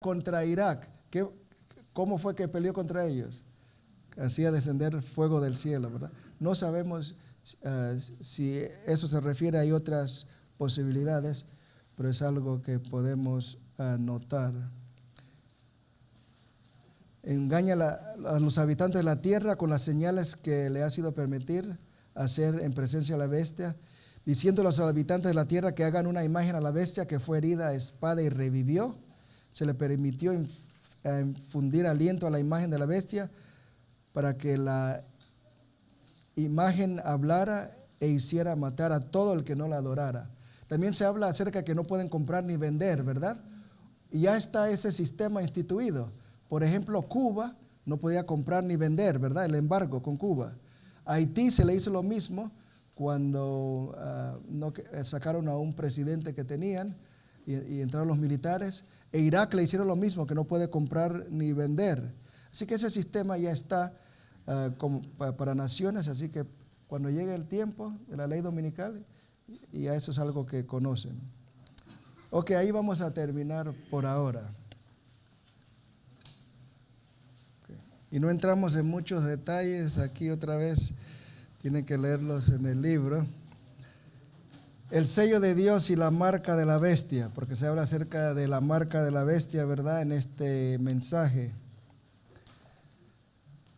contra Irak. ¿Cómo fue que peleó contra ellos? Hacía descender fuego del cielo, ¿verdad? No sabemos si eso se refiere, hay otras posibilidades, pero es algo que podemos notar. Engaña a los habitantes de la tierra con las señales que le ha sido permitir hacer en presencia de la bestia, diciendo a los habitantes de la tierra que hagan una imagen a la bestia que fue herida a espada y revivió. Se le permitió infundir aliento a la imagen de la bestia para que la imagen hablara e hiciera matar a todo el que no la adorara. También se habla acerca que no pueden comprar ni vender, ¿verdad? Y ya está ese sistema instituido. Por ejemplo, Cuba no podía comprar ni vender, ¿verdad? El embargo con Cuba. A Haití se le hizo lo mismo cuando sacaron a un presidente que tenían y entraron los militares. E Irak le hicieron lo mismo, que no puede comprar ni vender. Así que ese sistema ya está como para naciones, así que cuando llegue el tiempo de la ley dominical, y a eso es algo que conocen. Ok, ahí vamos a terminar por ahora. Y no entramos en muchos detalles, aquí otra vez tienen que leerlos en el libro. El sello de Dios y la marca de la bestia, porque se habla acerca de la marca de la bestia, ¿verdad? En este mensaje.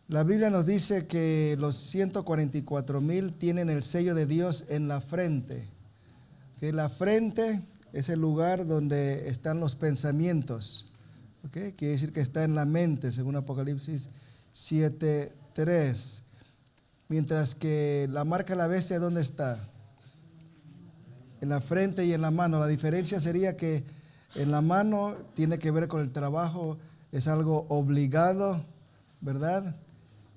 La Biblia nos dice que los 144,000 tienen el sello de Dios en la frente. Que la frente es el lugar donde están los pensamientos. ¿Okay? Quiere decir que está en la mente, según Apocalipsis 7:3. Mientras que la marca de la bestia, ¿dónde está? En la frente y en la mano. La diferencia sería que en la mano tiene que ver con el trabajo, es algo obligado, ¿verdad?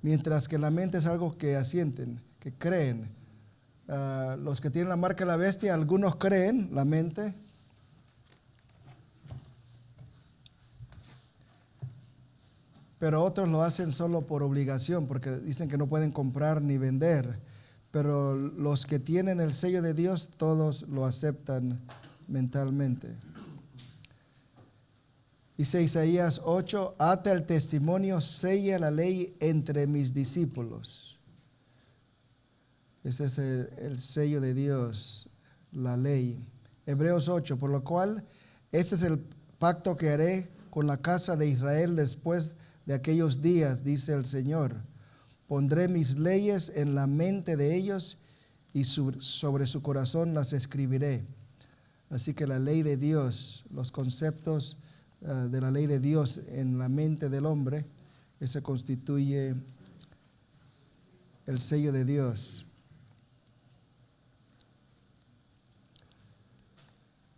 Mientras que en la mente es algo que asienten, que creen. Los que tienen la marca de la bestia, algunos creen, la mente. Pero otros lo hacen solo por obligación, porque dicen que no pueden comprar ni vender. Pero los que tienen el sello de Dios, todos lo aceptan mentalmente. Dice Isaías 8, ata el testimonio, sella la ley entre mis discípulos. Ese es el sello de Dios, la ley. Hebreos 8, por lo cual este es el pacto que haré con la casa de Israel después de aquellos días, dice el Señor. Pondré mis leyes en la mente de ellos y sobre su corazón las escribiré. Así que la ley de Dios, los conceptos de la ley de Dios en la mente del hombre, ese constituye el sello de Dios.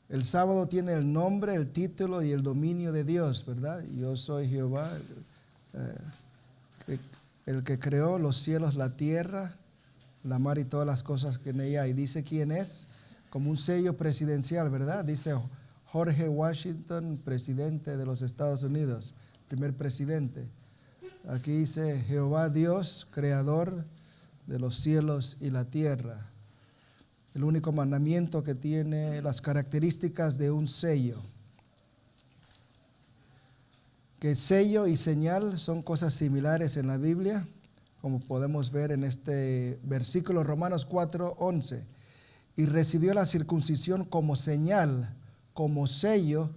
El sábado tiene el nombre, el título y el dominio de Dios, ¿verdad? Yo soy Jehová, el que creó los cielos, la tierra, la mar y todas las cosas que en ella hay. Dice quién es, como un sello presidencial, ¿verdad? Dice George Washington, presidente de los Estados Unidos, primer presidente. Aquí dice Jehová Dios, creador de los cielos y la tierra. El único mandamiento que tiene las características de un sello. Que sello y señal son cosas similares en la Biblia, como podemos ver en este versículo Romanos 4:11. Y recibió la circuncisión como señal, como sello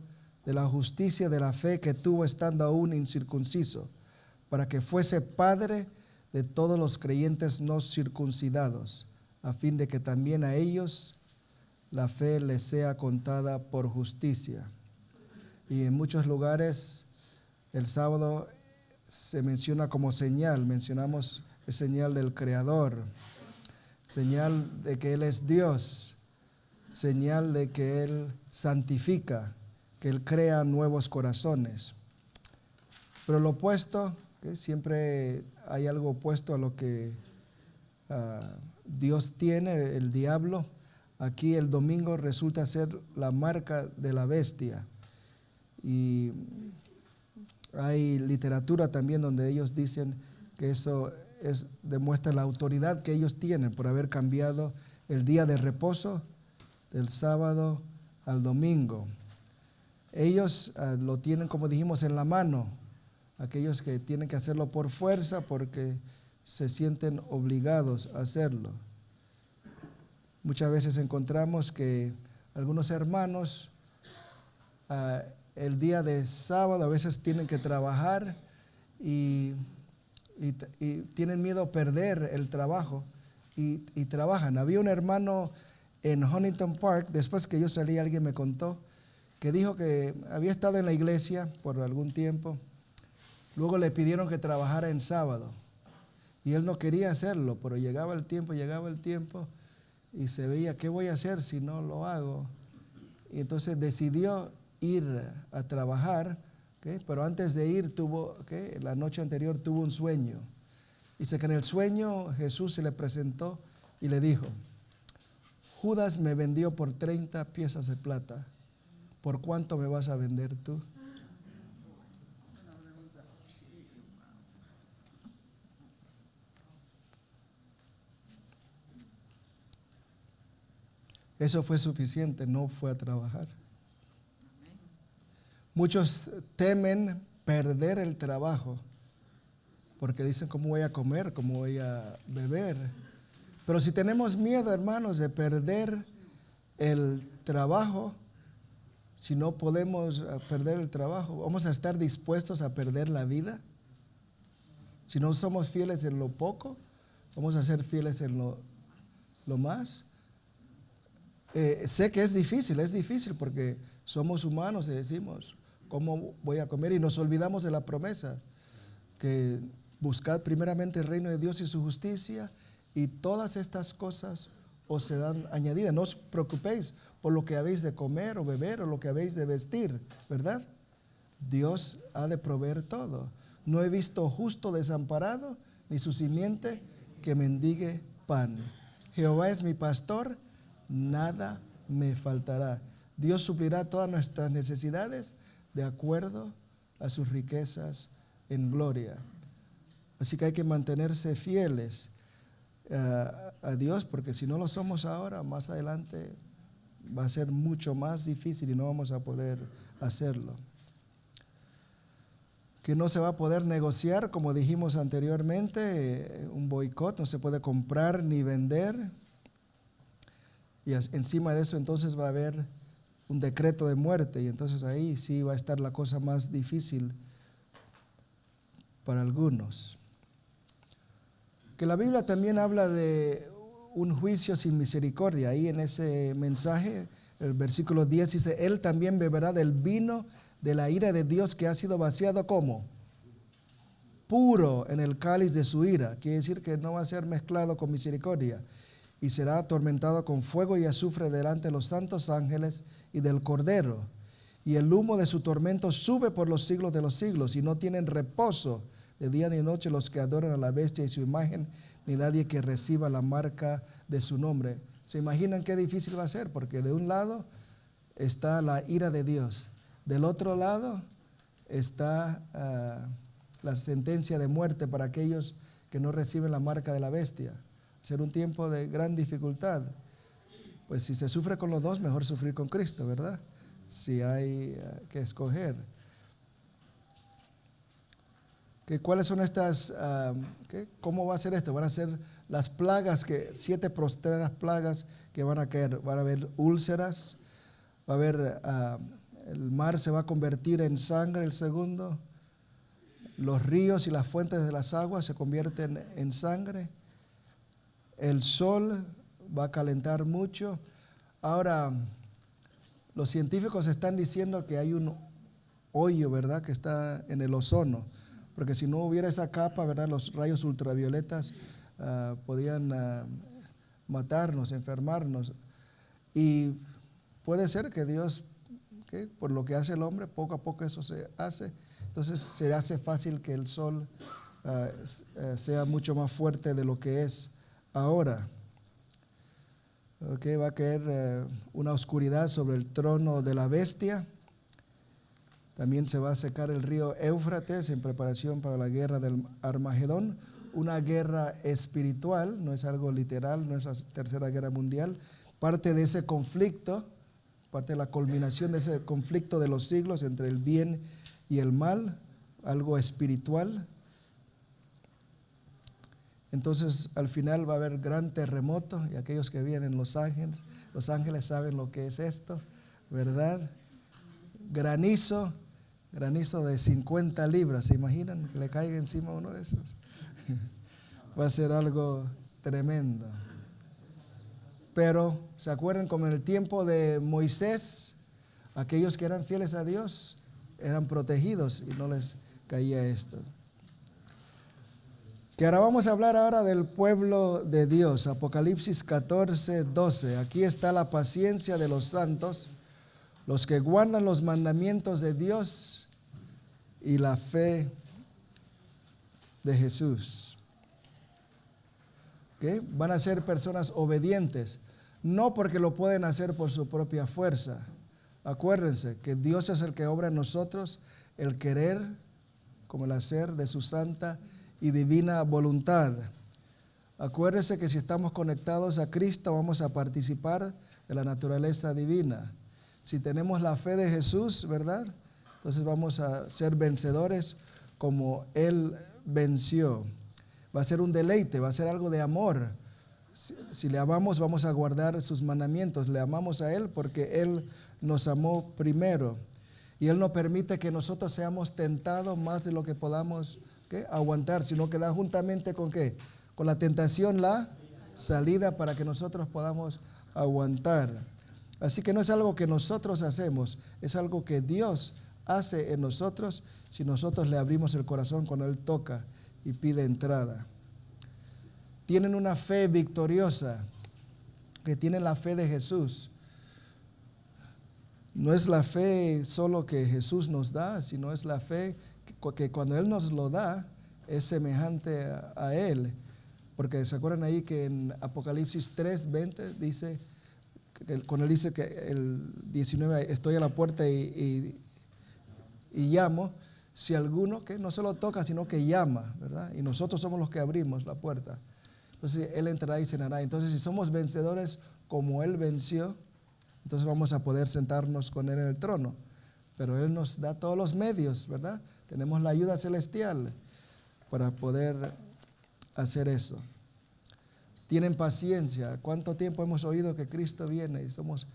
de la justicia de la fe que tuvo estando aún incircunciso, para que fuese padre de todos los creyentes no circuncidados, a fin de que también a ellos la fe les sea contada por justicia. Y en muchos lugares el sábado se menciona como señal, mencionamos el señal del Creador, señal de que Él es Dios, señal de que Él santifica, que Él crea nuevos corazones. Pero lo opuesto, que siempre hay algo opuesto a lo que Dios tiene, el diablo. Aquí el domingo resulta ser la marca de la bestia. Y hay literatura también donde ellos dicen que eso demuestra la autoridad que ellos tienen por haber cambiado el día de reposo del sábado al domingo. Ellos lo tienen, como dijimos, en la mano. Aquellos que tienen que hacerlo por fuerza porque se sienten obligados a hacerlo. Muchas veces encontramos que algunos hermanos el día de sábado a veces tienen que trabajar y tienen miedo a perder el trabajo y trabajan. Había un hermano en Huntington Park, después que yo salí, alguien me contó, que dijo que había estado en la iglesia por algún tiempo, luego le pidieron que trabajara en sábado y él no quería hacerlo, pero llegaba el tiempo y se veía, ¿qué voy a hacer si no lo hago? Y entonces decidió ir a trabajar, ¿okay? Pero antes de ir la noche anterior tuvo un sueño. Dice que en el sueño Jesús se le presentó y le dijo: Judas me vendió por 30 piezas de plata. ¿Por cuánto me vas a vender tú? Eso fue suficiente, no fue a trabajar. Muchos temen perder el trabajo porque dicen, ¿cómo voy a comer? ¿Cómo voy a beber? Pero si tenemos miedo, hermanos, de perder el trabajo, si no podemos perder el trabajo, ¿vamos a estar dispuestos a perder la vida? Si no somos fieles en lo poco, ¿vamos a ser fieles en lo más? Sé que es difícil porque somos humanos y decimos, ¿cómo voy a comer? Y nos olvidamos de la promesa, que buscad primeramente el reino de Dios y su justicia, y todas estas cosas os serán añadidas. No os preocupéis por lo que habéis de comer o beber o lo que habéis de vestir, ¿verdad? Dios ha de proveer todo. No he visto justo desamparado, ni su simiente que mendigue pan. Jehová es mi pastor, nada me faltará. Dios suplirá todas nuestras necesidades de acuerdo a sus riquezas en gloria. Así que hay que mantenerse fieles a Dios, porque si no lo somos ahora, más adelante va a ser mucho más difícil y no vamos a poder hacerlo. Que no se va a poder negociar, como dijimos anteriormente, un boicot, no se puede comprar ni vender. Y encima de eso entonces va a haber un decreto de muerte, y entonces ahí sí va a estar la cosa más difícil para algunos. Que la Biblia también habla de un juicio sin misericordia. Ahí en ese mensaje, el versículo 10 dice, Él también beberá del vino de la ira de Dios que ha sido vaciado como puro en el cáliz de su ira. Quiere decir que no va a ser mezclado con misericordia. Y será atormentado con fuego y azufre delante de los santos ángeles y del Cordero. Y el humo de su tormento sube por los siglos de los siglos, y no tienen reposo de día ni noche los que adoran a la bestia y su imagen, ni nadie que reciba la marca de su nombre. ¿Se imaginan qué difícil va a ser? Porque de un lado está la ira de Dios, del otro lado está la sentencia de muerte para aquellos que no reciben la marca de la bestia. Ser un tiempo de gran dificultad. Pues si se sufre con los dos, mejor sufrir con Cristo, ¿verdad? Si hay que escoger. ¿Cuáles son estas? ¿Cómo va a ser esto? Van a ser las plagas, 7 postreras plagas que van a caer. Van a haber úlceras, va a haber, el mar se va a convertir en sangre, el segundo. Los ríos y las fuentes de las aguas se convierten en sangre. El sol va a calentar mucho. Ahora, los científicos están diciendo que hay un hoyo, ¿verdad?, que está en el ozono. Porque si no hubiera esa capa, ¿verdad?, los rayos ultravioletas podían matarnos, enfermarnos. Y puede ser que Dios, por lo que hace el hombre, poco a poco eso se hace. Entonces se hace fácil que el sol sea mucho más fuerte de lo que es ahora. Va a caer una oscuridad sobre el trono de la bestia. También se va a secar el río Éufrates en preparación para la guerra del Armagedón, una guerra espiritual, no es algo literal, no es la tercera guerra mundial. Parte de ese conflicto parte de la culminación de ese conflicto de los siglos entre el bien y el mal, algo espiritual. Entonces al final va a haber gran terremoto, y aquellos que viven en Los Ángeles saben lo que es esto, ¿verdad? Granizo de 50 libras, ¿se imaginan que le caiga encima uno de esos? Va a ser algo tremendo. Pero, ¿se acuerdan como en el tiempo de Moisés? Aquellos que eran fieles a Dios eran protegidos y no les caía esto. Que ahora vamos a hablar ahora del pueblo de Dios. Apocalipsis 14, 12. Aquí está la paciencia de los santos, los que guardan los mandamientos de Dios y la fe de Jesús. ¿Okay? Van a ser personas obedientes, no porque lo pueden hacer por su propia fuerza. Acuérdense que Dios es el que obra en nosotros el querer como el hacer de su santa y divina voluntad. Acuérdense que si estamos conectados a Cristo vamos a participar de la naturaleza divina. Si tenemos la fe de Jesús, ¿verdad? Entonces vamos a ser vencedores como Él venció. Va a ser un deleite, va a ser algo de amor. Si le amamos, vamos a guardar sus mandamientos. Le amamos a Él porque Él nos amó primero. Y Él no permite que nosotros seamos tentados más de lo que podamos aguantar, sino que da juntamente con ¿qué? Con la tentación la salida para que nosotros podamos aguantar. Así que no es algo que nosotros hacemos, es algo que Dios hace en nosotros si nosotros le abrimos el corazón cuando Él toca y pide entrada. Tienen una fe victoriosa, que tienen la fe de Jesús. No es la fe solo que Jesús nos da, sino es la fe que cuando Él nos lo da es semejante a Él. Porque se acuerdan ahí que en Apocalipsis 3:20 dice, cuando Él dice que el 19, estoy a la puerta y llamo, si alguno que no solo toca sino que llama, ¿verdad? Y nosotros somos los que abrimos la puerta. Entonces Él entrará y cenará. Entonces si somos vencedores como Él venció, entonces vamos a poder sentarnos con Él en el trono. Pero Él nos da todos los medios, ¿verdad? Tenemos la ayuda celestial para poder hacer eso. Tienen paciencia. ¿Cuánto tiempo hemos oído que Cristo viene? Y somos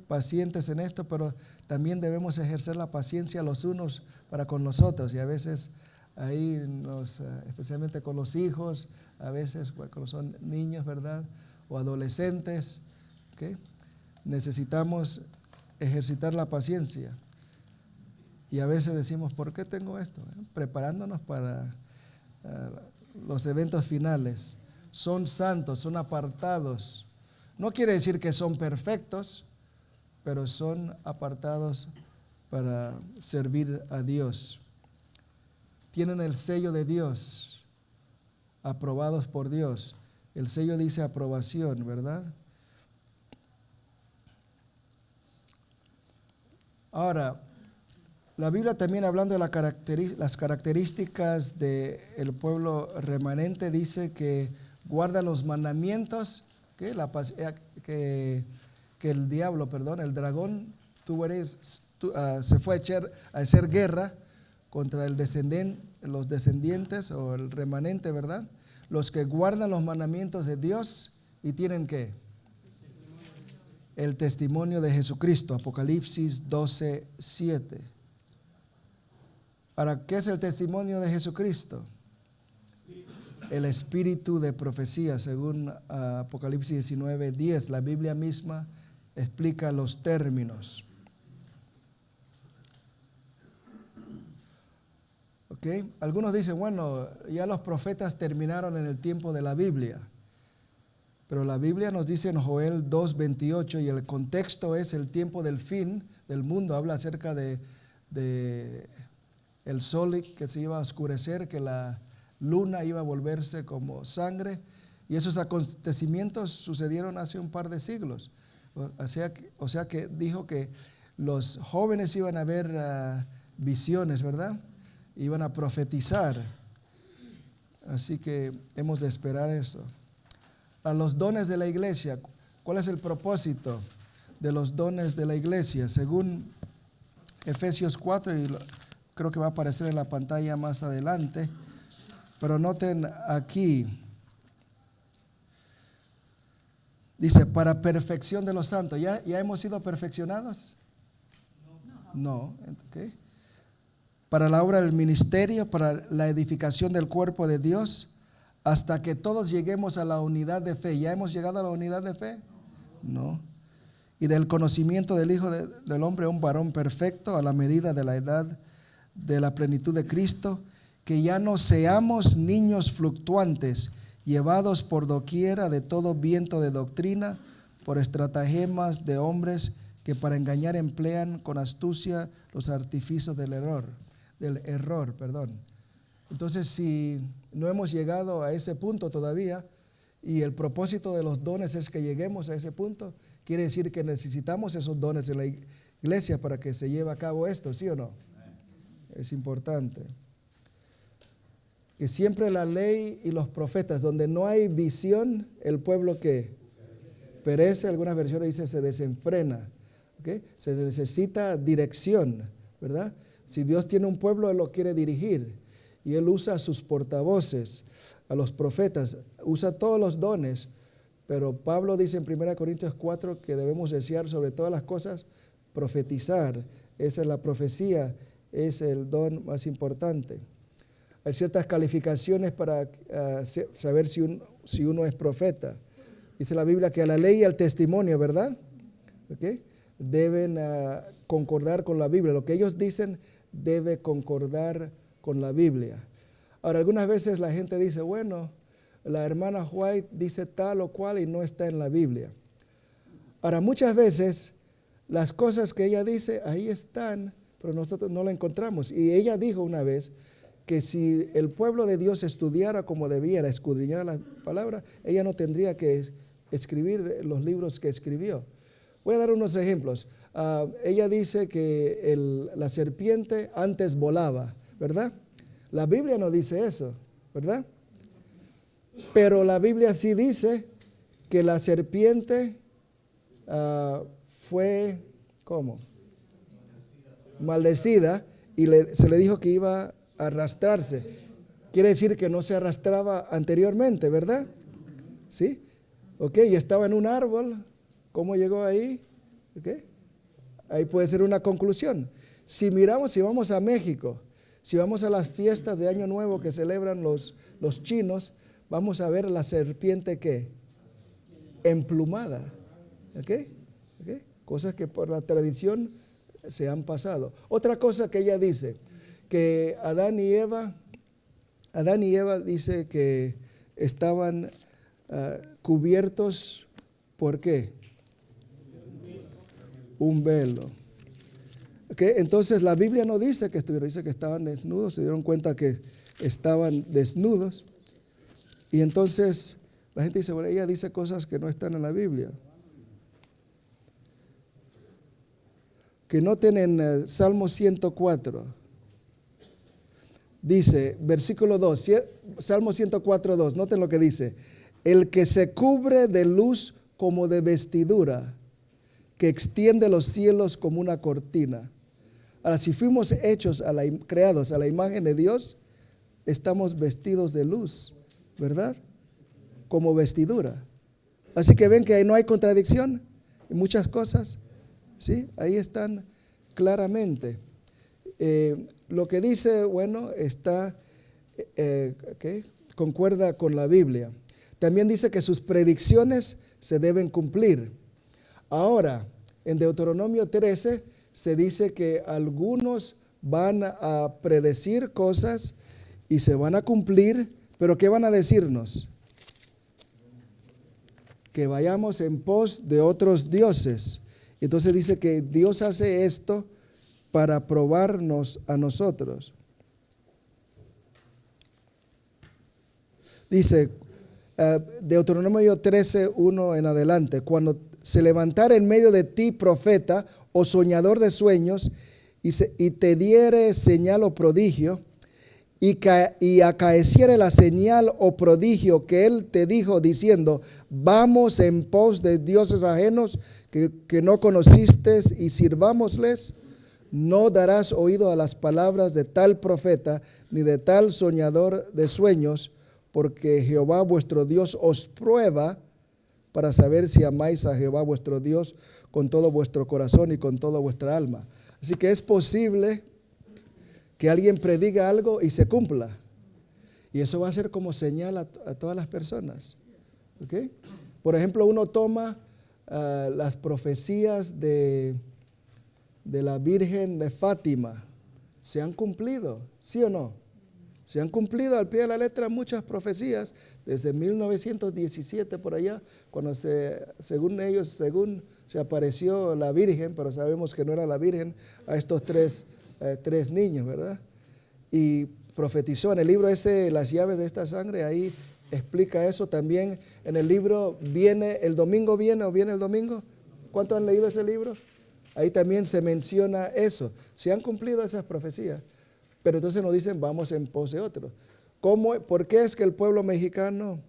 pacientes en esto, pero también debemos ejercer la paciencia los unos para con los otros. Y a veces ahí, especialmente con los hijos, a veces cuando son niños, ¿verdad? O adolescentes, necesitamos ejercitar la paciencia. Y a veces decimos, ¿por qué tengo esto? Preparándonos para los eventos finales. Son santos, son apartados. No quiere decir que son perfectos, pero son apartados para servir a Dios. Tienen el sello de Dios, aprobados por Dios. El sello dice aprobación, ¿verdad? Ahora, la Biblia también, hablando de las características del pueblo remanente, dice que guarda los mandamientos, que el diablo, el dragón, se fue a hacer guerra contra los descendientes o el remanente, ¿verdad? Los que guardan los mandamientos de Dios y tienen ¿qué? El testimonio de Jesucristo, Apocalipsis 12:7. ¿Para qué es el testimonio de Jesucristo? El espíritu de profecía, según Apocalipsis 19:10. La Biblia misma explica los términos. Algunos dicen, bueno, ya los profetas terminaron en el tiempo de la Biblia. Pero la Biblia nos dice en Joel 2:28, y el contexto es el tiempo del fin del mundo. Habla acerca de el sol que se iba a oscurecer, que la luna iba a volverse como sangre. Y esos acontecimientos sucedieron hace un par de siglos. O sea que dijo que los jóvenes iban a ver visiones, ¿verdad? Iban a profetizar. Así que hemos de esperar eso. A los dones de la iglesia, ¿cuál es el propósito? de los dones de la iglesia, según Efesios 4, y creo que va a aparecer en la pantalla más adelante, pero noten aquí, dice, para perfección de los santos. ¿Ya hemos sido perfeccionados? No. Okay. Para la obra del ministerio, para la edificación del cuerpo de Dios, hasta que todos lleguemos a la unidad de fe. ¿Ya hemos llegado a la unidad de fe? No. Y del conocimiento del Hijo del Hombre, un varón perfecto, a la medida de la edad de la plenitud de Cristo, que ya no seamos niños fluctuantes, llevados por doquiera de todo viento de doctrina, por estratagemas de hombres que para engañar emplean con astucia los artificios del error. Entonces, si no hemos llegado a ese punto todavía, y el propósito de los dones es que lleguemos a ese punto, quiere decir que necesitamos esos dones en la iglesia para que se lleve a cabo esto, ¿sí o no? Es importante. Que siempre la ley y los profetas, donde no hay visión, el pueblo que perece, algunas versiones dicen se desenfrena, ¿okay? Se necesita dirección, ¿verdad? Si Dios tiene un pueblo, Él lo quiere dirigir, y Él usa a sus portavoces, a los profetas, usa todos los dones, pero Pablo dice en 1 Corintios 4 que debemos desear sobre todas las cosas profetizar. Esa es la profecía, es el don más importante. Hay ciertas calificaciones para saber si uno es profeta. Dice la Biblia que a la ley y al testimonio, ¿verdad? ¿Okay? Deben concordar con la Biblia. Lo que ellos dicen debe concordar con la Biblia. Ahora, algunas veces la gente dice, bueno, la hermana White dice tal o cual y no está en la Biblia. Ahora, muchas veces las cosas que ella dice, ahí están, pero nosotros no la encontramos. Y ella dijo una vez que si el pueblo de Dios estudiara como debiera, escudriñara la palabra, ella no tendría que escribir los libros que escribió. Voy a dar unos ejemplos. Ella dice que la serpiente antes volaba, ¿verdad? La Biblia no dice eso, ¿verdad? Pero la Biblia sí dice que la serpiente fue, ¿cómo? Maldecida, y se le dijo que iba a arrastrarse. Quiere decir que no se arrastraba anteriormente, ¿verdad? ¿Sí? Ok, y estaba en un árbol. ¿Cómo llegó ahí? Okay. Ahí puede ser una conclusión. Si vamos a México, si vamos a las fiestas de Año Nuevo que celebran los chinos, vamos a ver la serpiente ¿qué? Emplumada. ¿Okay? ¿Okay? Cosas que por la tradición se han pasado. Otra cosa que ella dice, que Adán y Eva dice que estaban cubiertos, ¿por qué? Un velo. ¿Okay? Entonces la Biblia no dice que estuvieron, dice que estaban desnudos, se dieron cuenta que estaban desnudos. Y entonces la gente dice, bueno, ella dice cosas que no están en la Biblia. Que noten en Salmo 104. Dice, versículo 2, Salmo 104, 2, noten lo que dice. El que se cubre de luz como de vestidura, que extiende los cielos como una cortina. Ahora, si fuimos hechos, creados a la imagen de Dios, estamos vestidos de luz, ¿verdad? Como vestidura. Así que ven que ahí no hay contradicción en muchas cosas, ¿sí? Ahí están claramente. Lo que dice, bueno, concuerda con la Biblia. También dice que sus predicciones se deben cumplir. Ahora, en Deuteronomio 13 se dice que algunos van a predecir cosas y se van a cumplir, pero ¿qué van a decirnos? Que vayamos en pos de otros dioses. Entonces dice que Dios hace esto para probarnos a nosotros. Dice Deuteronomio 13, 1 en adelante, cuando se levantara en medio de ti profeta o soñador de sueños y te diere señal o prodigio y acaeciere la señal o prodigio que él te dijo diciendo, vamos en pos de dioses ajenos que no conociste y sirvámosles. No darás oído a las palabras de tal profeta, ni de tal soñador de sueños, porque Jehová vuestro Dios os prueba para saber si amáis a Jehová vuestro Dios con todo vuestro corazón y con toda vuestra alma. Así que es posible que alguien prediga algo y se cumpla. Y eso va a ser como señal a todas las personas. ¿Okay? Por ejemplo, uno toma las profecías de la Virgen de Fátima. ¿Se han cumplido? ¿Sí o no? Se han cumplido al pie de la letra muchas profecías desde 1917 por allá, cuando según se apareció la Virgen, pero sabemos que no era la Virgen, a estos tres niños, ¿verdad? Y profetizó en el libro ese, Las llaves de esta sangre, ahí explica eso también. En el libro viene el domingo, ¿cuántos han leído ese libro? Ahí también se menciona eso. Se han cumplido esas profecías. Pero entonces nos dicen, vamos en pos de otros. ¿Por qué es que el pueblo mexicano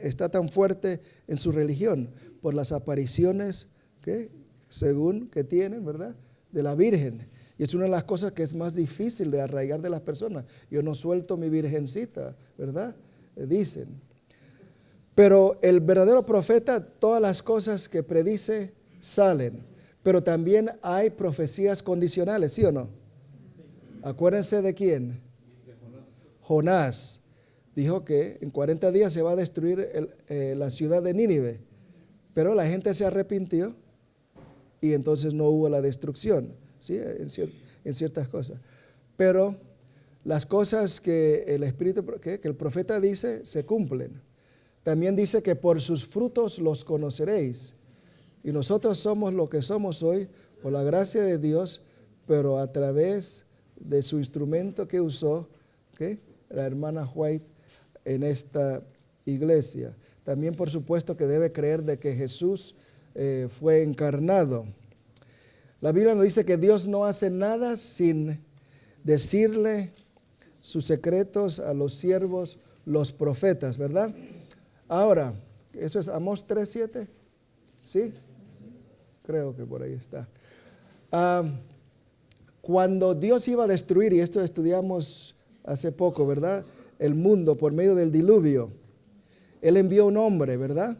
está tan fuerte en su religión? Por las apariciones según que tienen, ¿verdad? De la Virgen. Y es una de las cosas que es más difícil de arraigar de las personas. Yo no suelto mi virgencita, ¿verdad? Dicen. Pero el verdadero profeta, todas las cosas que predice salen. Pero también hay profecías condicionales, ¿sí o no? Acuérdense de quién. Jonás dijo que en 40 días se va a destruir la ciudad de Nínive. Pero la gente se arrepintió y entonces no hubo la destrucción, ¿sí? En ciertas cosas. Pero las cosas que el profeta dice se cumplen. También dice que por sus frutos los conoceréis. Y nosotros somos lo que somos hoy por la gracia de Dios, pero a través de su instrumento que usó, la hermana White en esta iglesia. También por supuesto que debe creer de que Jesús fue encarnado. La Biblia nos dice que Dios no hace nada sin decirle sus secretos a los siervos, los profetas, ¿verdad? Ahora, ¿eso es Amós 3:7? ¿Sí? Creo que por ahí está. Cuando Dios iba a destruir, y esto estudiamos hace poco, ¿verdad? El mundo por medio del diluvio. Él envió un hombre, ¿verdad?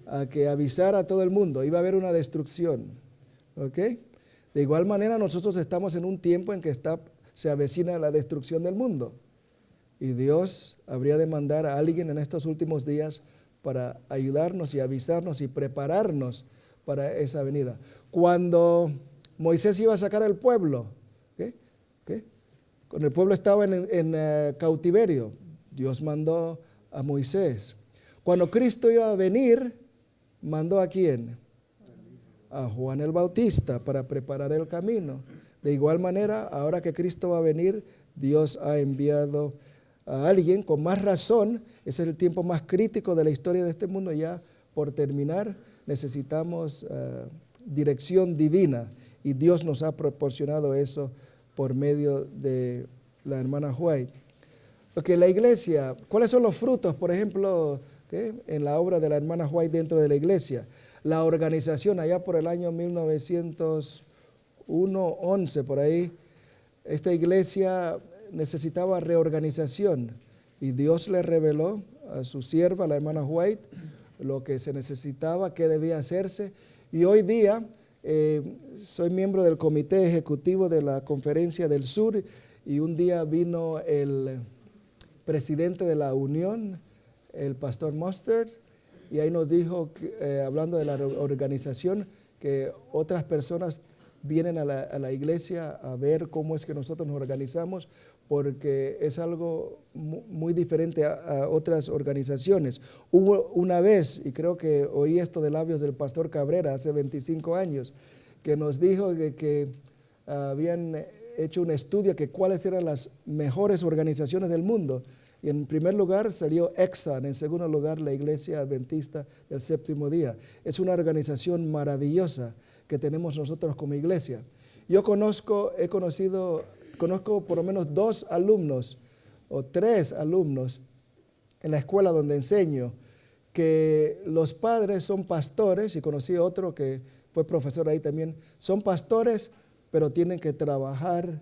A que avisara a todo el mundo. Iba a haber una destrucción. ¿Ok? De igual manera nosotros estamos en un tiempo en que se avecina la destrucción del mundo. Y Dios habría de mandar a alguien en estos últimos días para ayudarnos y avisarnos y prepararnos para esa venida. Cuando Moisés iba a sacar al pueblo, cuando el pueblo estaba en cautiverio, Dios mandó a Moisés. Cuando Cristo iba a venir, mandó ¿a quién? A Juan el Bautista para preparar el camino. De igual manera, ahora que Cristo va a venir, Dios ha enviado a alguien con más razón. Ese es el tiempo más crítico de la historia de este mundo. Ya por terminar, necesitamos dirección divina y Dios nos ha proporcionado eso por medio de la hermana White. Porque la iglesia, ¿cuáles son los frutos, por ejemplo, en la obra de la hermana White dentro de la iglesia? La organización allá por el año 1911, por ahí, esta iglesia necesitaba reorganización y Dios le reveló a su sierva, la hermana White, lo que se necesitaba, qué debía hacerse. Y hoy día soy miembro del comité ejecutivo de la Conferencia del Sur y un día vino el presidente de la Unión, el pastor Mustard, y ahí nos dijo, hablando de la organización, que otras personas vienen a la iglesia a ver cómo es que nosotros nos organizamos, porque es algo muy diferente a otras organizaciones. Hubo una vez, y creo que oí esto de labios del pastor Cabrera hace 25 años, que nos dijo que habían hecho un estudio que cuáles eran las mejores organizaciones del mundo. Y en primer lugar salió Exxon, en segundo lugar la Iglesia Adventista del Séptimo Día. Es una organización maravillosa que tenemos nosotros como iglesia. Yo conozco por lo menos 2 alumnos o 3 alumnos en la escuela donde enseño que los padres son pastores, y conocí otro que fue profesor ahí también, son pastores, pero tienen que trabajar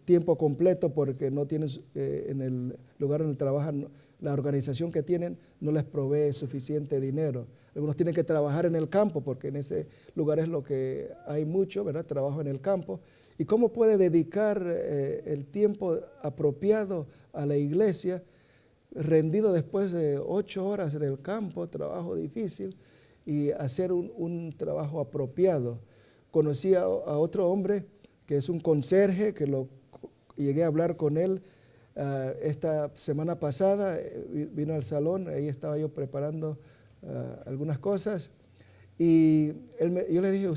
tiempo completo porque no tienen, en el lugar donde trabajan, la organización que tienen no les provee suficiente dinero. Algunos tienen que trabajar en el campo porque en ese lugar es lo que hay mucho, ¿verdad? Trabajo en el campo. ¿Y cómo puede dedicar el tiempo apropiado a la iglesia, rendido después de 8 horas en el campo, trabajo difícil, y hacer un trabajo apropiado? Conocí a otro hombre que es un conserje, que llegué a hablar con él esta semana pasada, vino al salón, ahí estaba yo preparando algunas cosas, y yo le dije,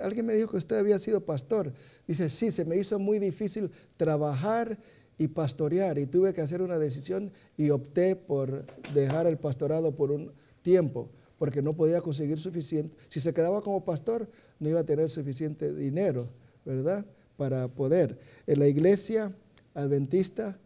alguien me dijo que usted había sido pastor. Dice, sí, se me hizo muy difícil trabajar y pastorear, y tuve que hacer una decisión y opté por dejar el pastorado por un tiempo, porque no podía conseguir suficiente. Si se quedaba como pastor, no iba a tener suficiente dinero, ¿verdad? Para poder. En la iglesia adventista,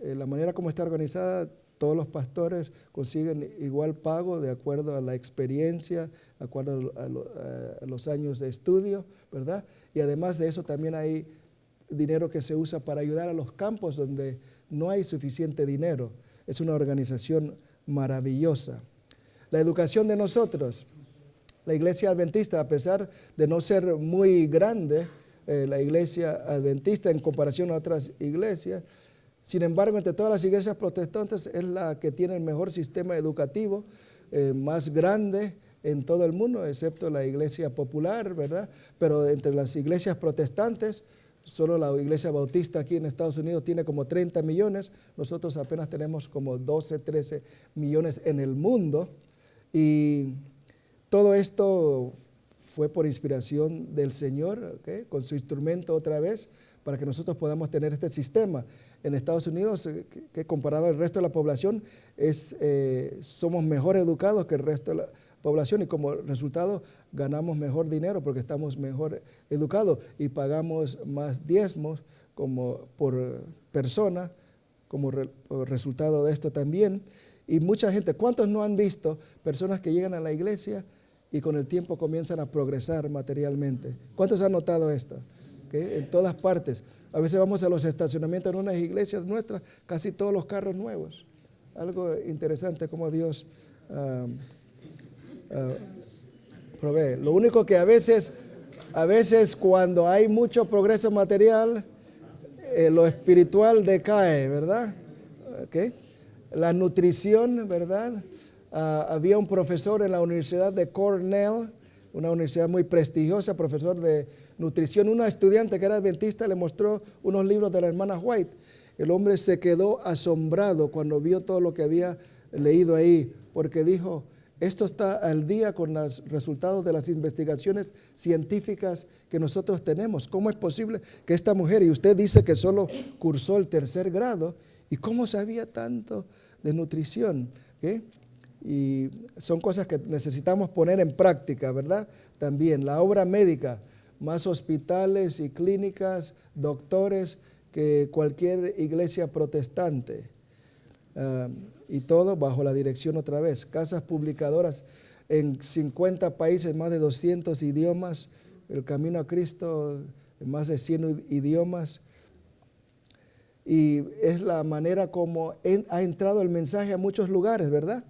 la manera como está organizada, todos los pastores consiguen igual pago de acuerdo a la experiencia, de acuerdo a los años de estudio, ¿verdad? Y además de eso también hay dinero que se usa para ayudar a los campos donde no hay suficiente dinero. Es una organización maravillosa. La educación de nosotros, la iglesia adventista, a pesar de no ser muy grande, la iglesia adventista en comparación a otras iglesias, sin embargo, entre todas las iglesias protestantes es la que tiene el mejor sistema educativo, más grande en todo el mundo, excepto la iglesia popular, ¿verdad? Pero entre las iglesias protestantes, solo la iglesia bautista aquí en Estados Unidos tiene como 30 millones, nosotros apenas tenemos como 12, 13 millones en el mundo, y todo esto fue por inspiración del Señor, ¿okay? Con su instrumento otra vez, para que nosotros podamos tener este sistema. En Estados Unidos, que comparado al resto de la población, somos mejor educados que el resto de la población, y como resultado ganamos mejor dinero porque estamos mejor educados y pagamos más diezmos como por persona, como por resultado de esto también. Y mucha gente, ¿cuántos no han visto personas que llegan a la iglesia y con el tiempo comienzan a progresar materialmente? ¿Cuántos han notado esto? ¿Okay? En todas partes. A veces vamos a los estacionamientos en unas iglesias nuestras, casi todos los carros nuevos. Algo interesante como Dios provee. Lo único que a veces cuando hay mucho progreso material, lo espiritual decae, ¿verdad? ¿Okay? La nutrición, ¿verdad? Había un profesor en la Universidad de Cornell, una universidad muy prestigiosa, profesor de nutrición. Una estudiante que era adventista le mostró unos libros de la hermana White. El hombre se quedó asombrado cuando vio todo lo que había leído ahí, porque dijo, esto está al día con los resultados de las investigaciones científicas que nosotros tenemos. ¿Cómo es posible que esta mujer, y usted dice que solo cursó el 3er grado, y cómo sabía tanto de nutrición? ¿Okay? Y son cosas que necesitamos poner en práctica, ¿verdad? También la obra médica, más hospitales y clínicas, doctores que cualquier iglesia protestante, y todo bajo la dirección otra vez, casas publicadoras en 50 países, más de 200 idiomas, el camino a Cristo en más de 100 idiomas, y es la manera como ha entrado el mensaje a muchos lugares, ¿verdad?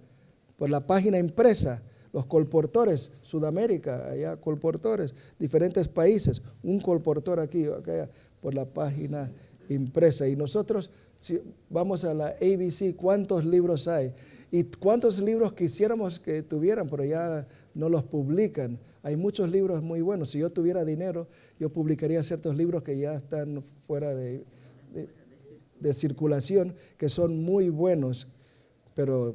Por la página impresa, los colportores, Sudamérica, allá colportores, diferentes países, un colportor aquí, acá, por la página impresa. Y nosotros, si vamos a la ABC, ¿cuántos libros hay? Y cuántos libros quisiéramos que tuvieran, pero ya no los publican. Hay muchos libros muy buenos. Si yo tuviera dinero, yo publicaría ciertos libros que ya están fuera de circulación, que son muy buenos, pero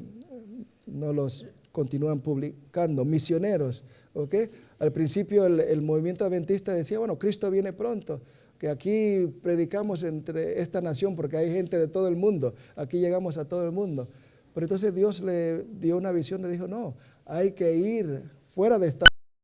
no los continúan publicando. Misioneros, ¿ok? Al principio el movimiento adventista decía, bueno, Cristo viene pronto, que aquí predicamos entre esta nación porque hay gente de todo el mundo, aquí llegamos a todo el mundo. Pero entonces Dios le dio una visión, le dijo, no, hay que ir fuera de esta